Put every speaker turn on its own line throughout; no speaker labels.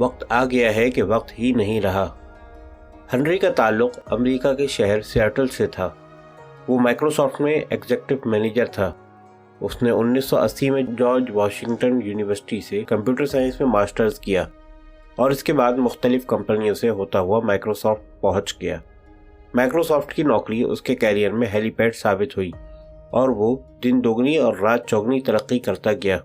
वक्त आ गया है कि वक्त ही नहीं रहा। हेनरी का ताल्लुक अमेरिका के शहर सियाटल से था। वो माइक्रोसॉफ्ट में एग्जीक्यूटिव मैनेजर था। उसने 1980 में जॉर्ज वाशिंगटन यूनिवर्सिटी से कंप्यूटर साइंस में मास्टर्स किया और इसके बाद मुख्तलिफ कंपनियों से होता हुआ माइक्रोसॉफ्ट पहुंच गया। माइक्रोसॉफ्ट की नौकरी उसके कैरियर में हेलीपैड साबित हुई और वो दिन दोगुनी और रात चौगुनी तरक्की करता गया।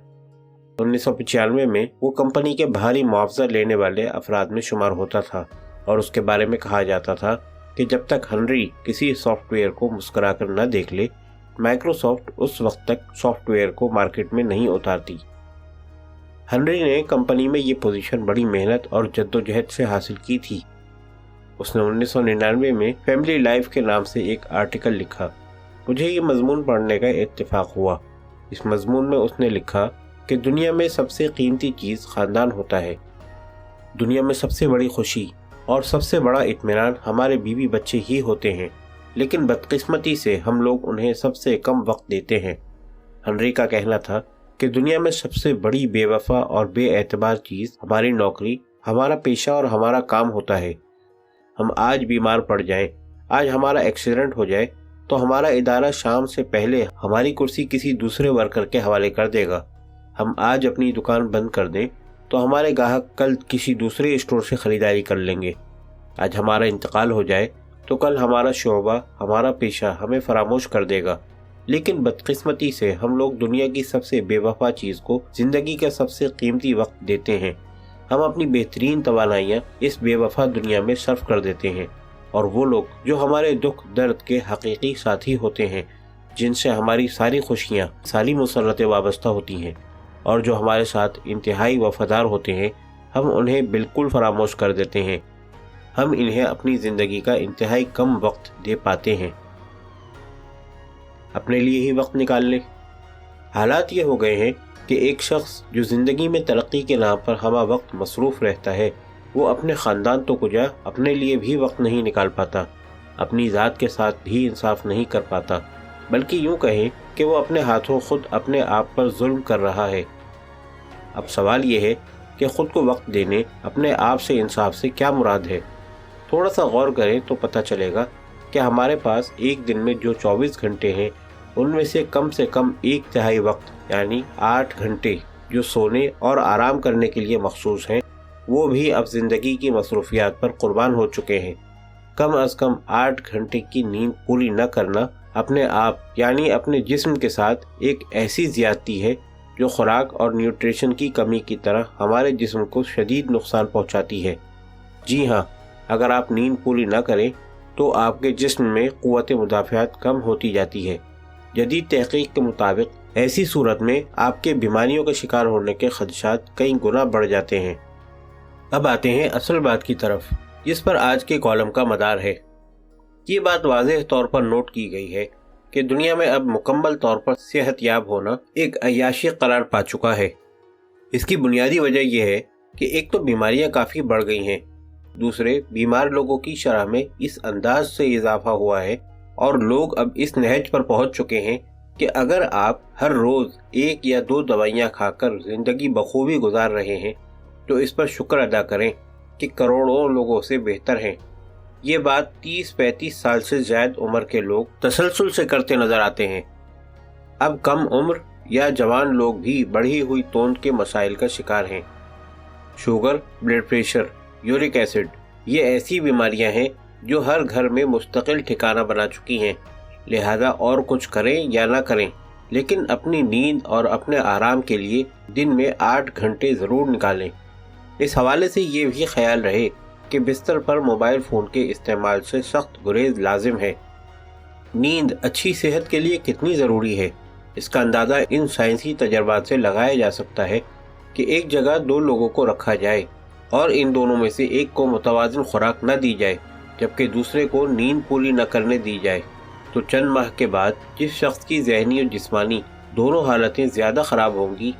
1995 में वो कंपनी के भारी मुआवजा लेने वाले अफराद में शुमार होता था और उसके बारे में कहा जाता था कि जब तक हेनरी किसी सॉफ्टवेयर को मुस्कुराकर न देख ले, माइक्रोसॉफ्ट उस वक्त तक सॉफ्टवेयर को मार्केट में नहीं उतारती। हेनरी ने कंपनी में ये पोजीशन बड़ी मेहनत और जद्दोजहद से हासिल की थी। उसने 1999 में फैमिली लाइफ के नाम से एक आर्टिकल लिखा। मुझे ये मजमून पढ़ने का इत्तेफाक हुआ। इस मजमून में उसने लिखा कि दुनिया में सबसे कीमती चीज़ ख़ानदान होता है। दुनिया में सबसे बड़ी खुशी और सबसे बड़ा इत्मीनान हमारे बीवी बच्चे ही होते हैं, लेकिन बदकिस्मती से हम लोग उन्हें सबसे कम वक्त देते हैं। हेनरी का कहना था कि दुनिया में सबसे बड़ी बेवफा और बेएतबार चीज़ हमारी नौकरी, हमारा पेशा और हमारा काम होता है। हम आज बीमार पड़ जाएं, आज हमारा एक्सीडेंट हो जाए तो हमारा इदारा शाम से पहले हमारी कुर्सी किसी दूसरे वर्कर के हवाले कर देगा। हम आज अपनी दुकान बंद कर दें तो हमारे ग्राहक कल किसी दूसरे स्टोर से ख़रीदारी कर लेंगे। आज हमारा इंतकाल हो जाए तो कल हमारा शोबा, हमारा पेशा हमें फरामोश कर देगा। लेकिन बदकिस्मती से हम लोग दुनिया की सबसे बेवफा चीज़ को ज़िंदगी का सबसे कीमती वक्त देते हैं। हम अपनी बेहतरीन तवानाइयाँ इस बेवफा दुनिया में सर्फ कर देते हैं, और वो लोग जो हमारे दुख दर्द के हकीकी साथी होते हैं, जिनसे हमारी सारी खुशियाँ, सारी मुसर्रतें वाबस्ता होती हैं और जो हमारे साथ इंतहाई वफादार होते हैं, हम उन्हें बिल्कुल फरामोश कर देते हैं। हम इन्हें अपनी ज़िंदगी का इंतहाई कम वक्त दे पाते हैं। अपने लिए ही वक्त निकाल लें। हालात ये हो गए हैं कि एक शख्स जो ज़िंदगी में तरक्की के नाम पर हमा वक्त मसरूफ़ रहता है, वो अपने ख़ानदान तो कुछ अपने लिए भी वक्त नहीं निकाल पाता, अपनी ज़ात के साथ भी इंसाफ नहीं कर पाता, बल्कि यूँ कहें कि वो अपने हाथों खुद अपने आप पर जुल्म कर रहा है। अब सवाल ये है कि ख़ुद को वक्त देने, अपने आप से इंसाफ से क्या मुराद है। थोड़ा सा गौर करें तो पता चलेगा कि हमारे पास एक दिन में जो 24 घंटे हैं, उनमें से कम 1/3 वक्त यानी 8 घंटे जो सोने और आराम करने के लिए मखसूस हैं, वो भी अब ज़िंदगी की मसरूफियात पर कुर्बान हो चुके हैं। कम अज़ कम 8 घंटे की नींद पूरी न करना अपने आप यानी अपने जिस्म के साथ एक ऐसी ज़्यादती है जो खुराक और न्यूट्रिशन की कमी की तरह हमारे जिस्म को शदीद नुकसान पहुंचाती है। जी हाँ, अगर आप नींद पूरी न करें तो आपके जिस्म में क़ुव्वत मुदाफ़ियात कम होती जाती है। जदीद तहक़ीक़ के मुताबिक ऐसी सूरत में आपके बीमारियों का शिकार होने के खदशात कई गुना बढ़ जाते हैं। अब आते हैं असल बात की तरफ, जिस पर आज के कॉलम का मदार है। ये बात वाज़ेह तौर पर नोट की गई है कि दुनिया में अब मुकम्मल तौर पर सेहतयाब होना एक अय्याशी करार पा चुका है। इसकी बुनियादी वजह यह है कि एक तो बीमारियां काफ़ी बढ़ गई हैं, दूसरे बीमार लोगों की शरह में इस अंदाज से इजाफा हुआ है और लोग अब इस नहज पर पहुंच चुके हैं कि अगर आप हर रोज़ 1 या 2 दवाइयां खाकर ज़िंदगी बखूबी गुजार रहे हैं तो इस पर शुक्र अदा करें कि करोड़ों लोगों से बेहतर हैं। ये बात 30-35 साल से ज़्यादा उम्र के लोग तसलसल से करते नज़र आते हैं। अब कम उम्र या जवान लोग भी बढ़ी हुई तोंद के मसाइल का शिकार हैं। Sugar, blood pressure, uric acid, ये ऐसी बीमारियां हैं जो हर घर में मुस्तकिल ठिकाना बना चुकी हैं। लिहाजा और कुछ करें या ना करें, लेकिन अपनी नींद और अपने आराम के लिए दिन में 8 घंटे ज़रूर निकालें। इस हवाले से ये भी ख्याल रहे कि बिस्तर पर मोबाइल फ़ोन के इस्तेमाल से सख्त गुरेज लाजिम है। नींद अच्छी सेहत के लिए कितनी ज़रूरी है, इसका अंदाज़ा इन साइंसी तजर्बात से लगाया जा सकता है कि एक जगह 2 लोगों को रखा जाए और इन दोनों में से एक को मुतवाज़िन खुराक न दी जाए, जबकि दूसरे को नींद पूरी न करने दी जाए, तो चंद माह के बाद जिस शख्स की ज़हनी और जिस्मानी दोनों हालतें ज़्यादा ख़राब होंगी,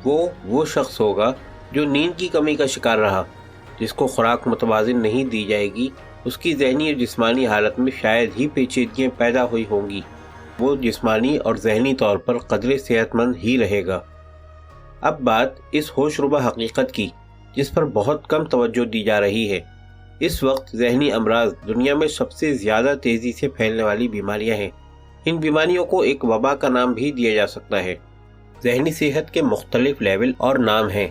वो शख्स होगा जो नींद की कमी का शिकार रहा। जिसको खुराक मुतवाज़िन नहीं दी जाएगी, उसकी ज़हनी और जिस्मानी हालत में शायद ही पेचीदगियाँ पैदा हुई होंगी। वो जिस्मानी और ज़हनी तौर पर कदरे सेहतमंद ही रहेगा। अब बात इस होशरुबा हकीकत की جس پر بہت کم توجہ دی جا رہی ہے۔ اس وقت ذہنی امراض دنیا میں سب سے زیادہ تیزی سے پھیلنے والی بیماریاں ہیں۔ ان بیماریوں کو ایک وبا کا نام بھی دیا جا سکتا ہے۔ ذہنی صحت کے مختلف لیول اور نام ہیں: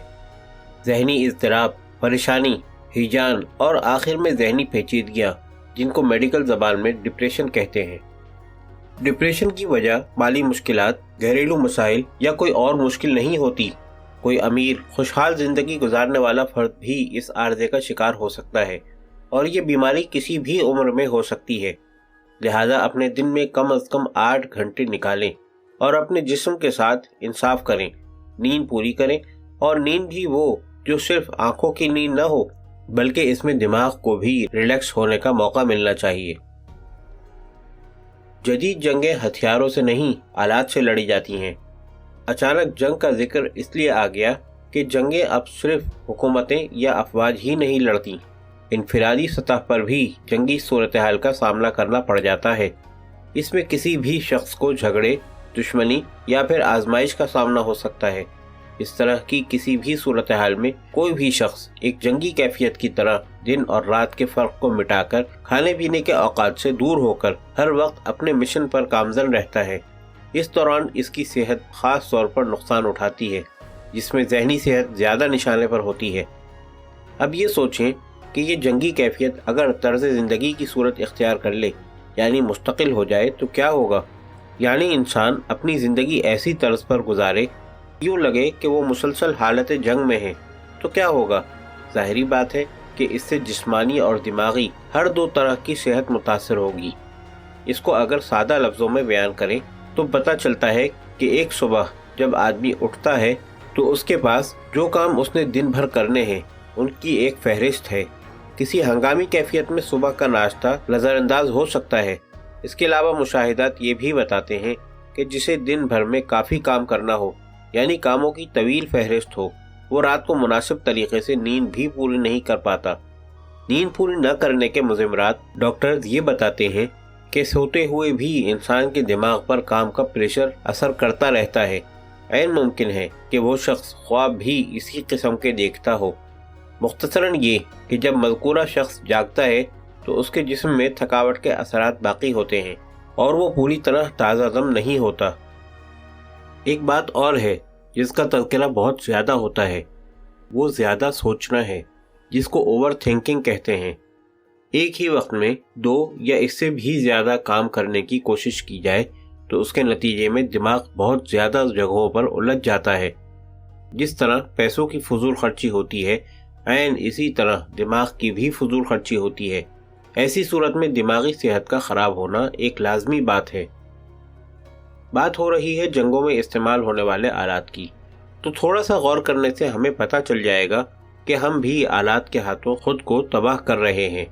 ذہنی اضطراب، پریشانی، ہیجان اور آخر میں ذہنی پیچیدگیاں، جن کو میڈیکل زبان میں ڈپریشن کہتے ہیں۔ ڈپریشن کی وجہ مالی مشکلات، گھریلو مسائل یا کوئی اور مشکل نہیں ہوتی۔ کوئی امیر، خوشحال زندگی گزارنے والا فرد بھی اس عارضے کا شکار ہو سکتا ہے، اور یہ بیماری کسی بھی عمر میں ہو سکتی ہے۔ لہذا اپنے دن میں کم از کم 8 گھنٹے نکالیں اور اپنے جسم کے ساتھ انصاف کریں، نیند پوری کریں، اور نیند بھی وہ جو صرف آنکھوں کی نیند نہ ہو بلکہ اس میں دماغ کو بھی ریلیکس ہونے کا موقع ملنا چاہیے۔ جدید جنگیں ہتھیاروں سے نہیں، آلات سے لڑی جاتی ہیں۔ اچانک جنگ کا ذکر اس لیے آ گیا کہ جنگیں اب صرف حکومتیں یا افواج ہی نہیں لڑتی، انفرادی سطح پر بھی جنگی صورتحال کا سامنا کرنا پڑ جاتا ہے۔ اس میں کسی بھی شخص کو جھگڑے، دشمنی یا پھر آزمائش کا سامنا ہو سکتا ہے۔ اس طرح کی کسی بھی صورتحال میں کوئی بھی شخص ایک جنگی کیفیت کی طرح دن اور رات کے فرق کو مٹا کر کھانے پینے کے اوقات سے دور ہو کر ہر وقت اپنے مشن پر گامزن رہتا ہے۔ اس دوران اس کی صحت خاص طور پر نقصان اٹھاتی ہے، جس میں ذہنی صحت زیادہ نشانے پر ہوتی ہے۔ اب یہ سوچیں کہ یہ جنگی کیفیت اگر طرز زندگی کی صورت اختیار کر لے، یعنی مستقل ہو جائے، تو کیا ہوگا؟ یعنی انسان اپنی زندگی ایسی طرز پر گزارے یوں لگے کہ وہ مسلسل حالت جنگ میں ہے، تو کیا ہوگا؟ ظاہری بات ہے کہ اس سے جسمانی اور دماغی ہر دو طرح کی صحت متاثر ہوگی۔ اس کو اگر سادہ لفظوں میں بیان کریں تو پتہ چلتا ہے کہ ایک صبح جب آدمی اٹھتا ہے تو اس کے پاس جو کام اس نے دن بھر کرنے ہیں ان کی ایک فہرست ہے۔ کسی ہنگامی کیفیت میں صبح کا ناشتہ نظر انداز ہو سکتا ہے۔ اس کے علاوہ مشاہدات یہ بھی بتاتے ہیں کہ جسے دن بھر میں کافی کام کرنا ہو، یعنی کاموں کی طویل فہرست ہو، وہ رات کو مناسب طریقے سے نیند بھی پوری نہیں کر پاتا۔ نیند پوری نہ کرنے کے مضمرات ڈاکٹرز یہ بتاتے ہیں کہ سوتے ہوئے بھی انسان کے دماغ پر کام کا پریشر اثر کرتا رہتا ہے۔ عین ممکن ہے کہ وہ شخص خواب بھی اسی قسم کے دیکھتا ہو۔ مختصراً یہ کہ جب مذکورہ شخص جاگتا ہے تو اس کے جسم میں تھکاوٹ کے اثرات باقی ہوتے ہیں اور وہ پوری طرح تازہ دم نہیں ہوتا۔ ایک بات اور ہے جس کا تذکرہ بہت زیادہ ہوتا ہے، وہ زیادہ سوچنا ہے، جس کو اوور تھنکنگ کہتے ہیں۔ ایک ہی وقت میں 2 یا اس سے بھی زیادہ کام کرنے کی کوشش کی جائے تو اس کے نتیجے میں دماغ بہت زیادہ جگہوں پر الجھ جاتا ہے۔ جس طرح پیسوں کی فضول خرچی ہوتی ہے، عین اسی طرح دماغ کی بھی فضول خرچی ہوتی ہے۔ ایسی صورت میں دماغی صحت کا خراب ہونا ایک لازمی بات ہے۔ بات ہو رہی ہے جنگوں میں استعمال ہونے والے آلات کی، تو تھوڑا سا غور کرنے سے ہمیں پتہ چل جائے گا کہ ہم بھی آلات کے ہاتھوں خود کو تباہ کر رہے ہیں۔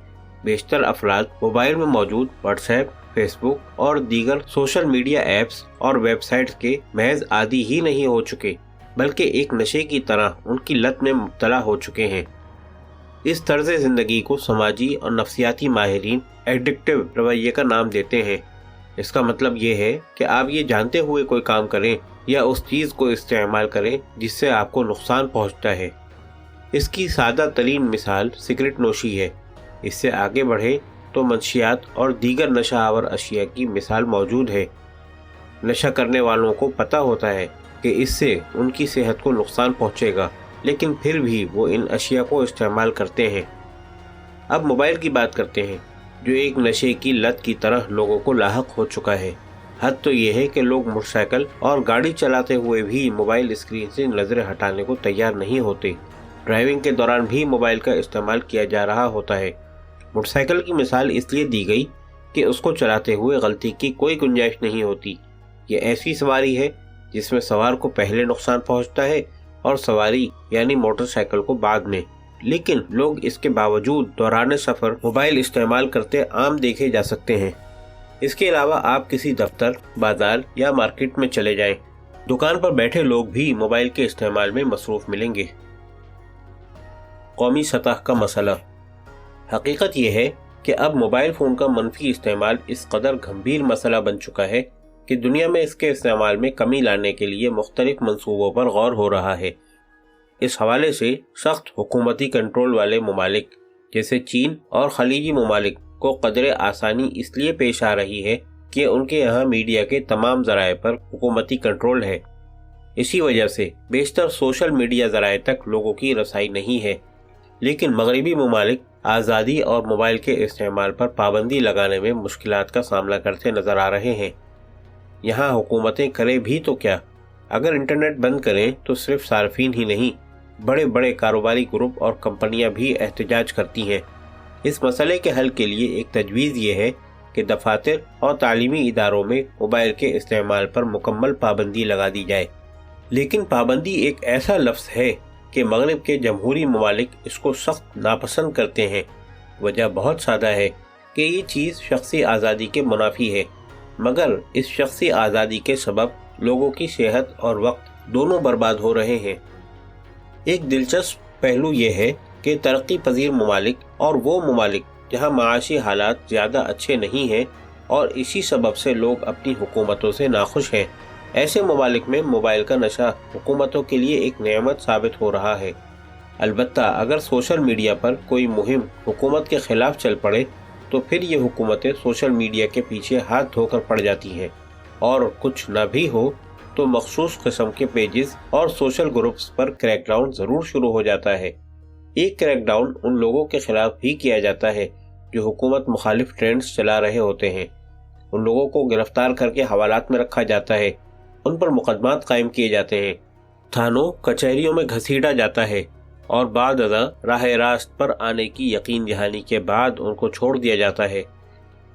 بیشتر افراد موبائل میں موجود واٹس ایپ، فیس بک اور دیگر سوشل میڈیا ایپس اور ویب سائٹس کے محض عادی ہی نہیں ہو چکے، بلکہ ایک نشے کی طرح ان کی لت میں مبتلا ہو چکے ہیں۔ اس طرز زندگی کو سماجی اور نفسیاتی ماہرین ایڈکٹیو رویے کا نام دیتے ہیں۔ اس کا مطلب یہ ہے کہ آپ یہ جانتے ہوئے کوئی کام کریں یا اس چیز کو استعمال کریں جس سے آپ کو نقصان پہنچتا ہے۔ اس کی سادہ ترین مثال سگریٹ نوشی ہے۔ اس سے آگے بڑھیں تو منشیات اور دیگر نشہ آور اشیاء کی مثال موجود ہے۔ نشہ کرنے والوں کو پتہ ہوتا ہے کہ اس سے ان کی صحت کو نقصان پہنچے گا، لیکن پھر بھی وہ ان اشیاء کو استعمال کرتے ہیں۔ اب موبائل کی بات کرتے ہیں، جو ایک نشے کی لت کی طرح لوگوں کو لاحق ہو چکا ہے۔ حد تو یہ ہے کہ لوگ موٹر سائیکل اور گاڑی چلاتے ہوئے بھی موبائل اسکرین سے نظریں ہٹانے کو تیار نہیں ہوتے۔ ڈرائیونگ کے دوران بھی موبائل کا استعمال کیا جا رہا ہوتا ہے۔ موٹر سائیکل کی مثال اس لیے دی گئی کہ اس کو چلاتے ہوئے غلطی کی کوئی گنجائش نہیں ہوتی۔ یہ ایسی سواری ہے جس میں سوار کو پہلے نقصان پہنچتا ہے اور سواری یعنی موٹر سائیکل کو بعد میں، لیکن لوگ اس کے باوجود دوران سفر موبائل استعمال کرتے عام دیکھے جا سکتے ہیں۔ اس کے علاوہ آپ کسی دفتر، بازار یا مارکیٹ میں چلے جائیں، دکان پر بیٹھے لوگ بھی موبائل کے استعمال میں مصروف ملیں گے۔ قومی سطح کا مسئلہ۔ حقیقت یہ ہے کہ اب موبائل فون کا منفی استعمال اس قدر گھمبیر مسئلہ بن چکا ہے کہ دنیا میں اس کے استعمال میں کمی لانے کے لیے مختلف منصوبوں پر غور ہو رہا ہے۔ इस हवाले से सख्त हुकूमती कंट्रोल वाले ममालिक जैसे चीन और खलीजी ममालिक को कदरे आसानी इसलिए पेश आ रही है कि उनके यहाँ मीडिया के तमाम ज़राए पर हुकूमती कंट्रोल है। इसी वजह से बेशतर सोशल मीडिया ज़राए तक लोगों की रसाई नहीं है। लेकिन मगरबी ममालिक आज़ादी और मोबाइल के इस्तेमाल पर पाबंदी लगाने में मुश्किलात का सामना करते नज़र आ रहे हैं। यहाँ हुकूमतें करें भी तो क्या, अगर इंटरनेट बंद करें तो सिर्फ सार्फिन ही नहीं, बड़े बड़े कारोबारी ग्रुप और कंपनियां भी एहतजाज करती हैं। इस मसले के हल के लिए एक तजवीज़ ये है कि दफातर और तालीमी इदारों में मोबाइल के इस्तेमाल पर मुकम्मल पाबंदी लगा दी जाए। लेकिन पाबंदी एक ऐसा लफ्ज़ है कि मगरब के जमहूरी ममालिक इसको सख्त नापसंद करते हैं। वजह बहुत सादा है कि ये चीज़ शख्सी आज़ादी के मुनाफी है, मगर इस शख्सी आज़ादी के सबब लोगों की सेहत और वक्त दोनों बर्बाद हो रहे हैं। एक दिलचस्प पहलू ये है कि तरक्की पजीर ममालिक और वो ममालिक जहाँ माशी हालात ज़्यादा अच्छे नहीं हैं और इसी सबब से लोग अपनी हुकूमतों से नाखुश हैं, ऐसे ममालिक में मोबाइल का नशा हुकूमतों के लिए एक नेमत साबित हो रहा है। अलबत्ता अगर सोशल मीडिया पर कोई मुहिम हुकूमत के ख़िलाफ़ चल पड़े तो फिर ये हुकूमतें सोशल मीडिया के पीछे हाथ धोकर पड़ जाती हैं, और कुछ न भी हो तो मखसूस किस्म के पेजेस और सोशल ग्रुप्स पर क्रैकडाउन ज़रूर शुरू हो जाता है। एक क्रैकडाउन उन लोगों के खिलाफ भी किया जाता है जो हुकूमत मुखालिफ ट्रेंड्स चला रहे होते हैं। उन लोगों को गिरफ्तार करके हवालात में रखा जाता है, उन पर मुकदमात कायम किए जाते हैं, थानों कचहरियों में घसीटा जाता है और बाद अज़ा राह रास्त पर आने की यकीन दहानी के बाद उनको छोड़ दिया जाता है।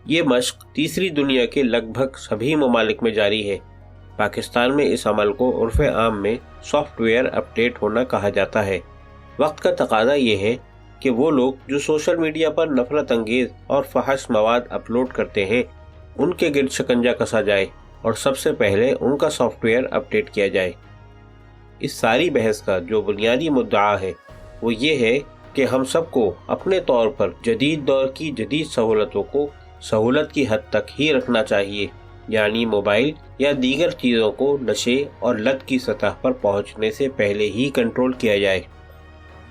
ये मश्क तीसरी दुनिया के लगभग सभी ममालिक में जारी है। पाकिस्तान में इस अमल को उर्फ़ आम में सॉफ्टवेयर अपडेट होना कहा जाता है। वक्त का तकाज़ा ये है कि वो लोग जो सोशल मीडिया पर नफरत अंगेज़ और फहश मवाद अपलोड करते हैं उनके गिर्द शिकंजा कसा जाए और सबसे पहले उनका सॉफ्टवेयर अपडेट किया जाए। इस सारी बहस का जो बुनियादी मुद्दा है वो ये है कि हम सबको अपने तौर पर जदीद दौर की जदीद सहूलतों को सहूलत की हद तक ही रखना चाहिए, यानी मोबाइल या दीगर चीज़ों को नशे और लत की सतह पर पहुंचने से पहले ही कंट्रोल किया जाए।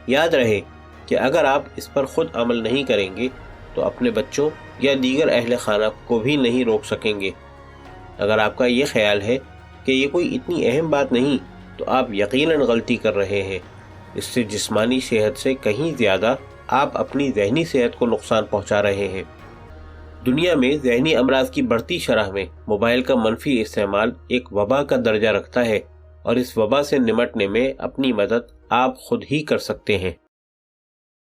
याद रहे कि अगर आप इस पर खुद अमल नहीं करेंगे तो अपने बच्चों या दीगर अहले खाना को भी नहीं रोक सकेंगे। अगर आपका ये ख्याल है कि ये कोई इतनी अहम बात नहीं तो आप यकीनन गलती कर रहे हैं। इससे जिस्मानी सेहत से कहीं ज़्यादा आप अपनी ज़हनी सेहत को नुकसान पहुंचा रहे हैं। दुनिया में ज़हनी अमराज की बढ़ती शरह में मोबाइल का मनफी इस्तेमाल एक वबा का दर्जा रखता है और इस वबा से निमटने में अपनी मदद आप खुद ही कर सकते हैं।